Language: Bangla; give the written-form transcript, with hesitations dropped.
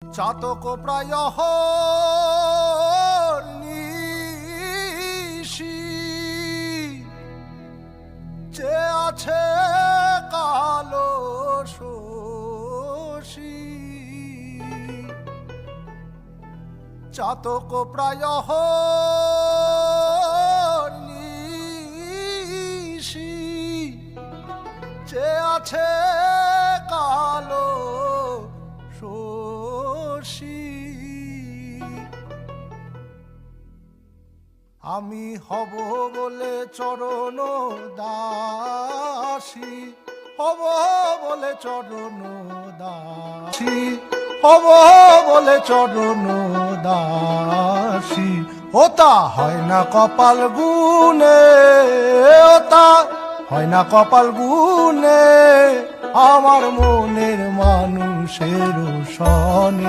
চাতক প্রায় নিশি যে আছে কালো শশী, চাতক প্রায় নিশি যে আছে কালো শশী। আমি হব বলে চরণ দাসী, হব বলে চরণ দাসী, হব বলে চরণ দাসী। ওতা হয় না কপাল গুনে, ওতা হয় না কপাল গুনে, আমার মনের মানুষের সনে।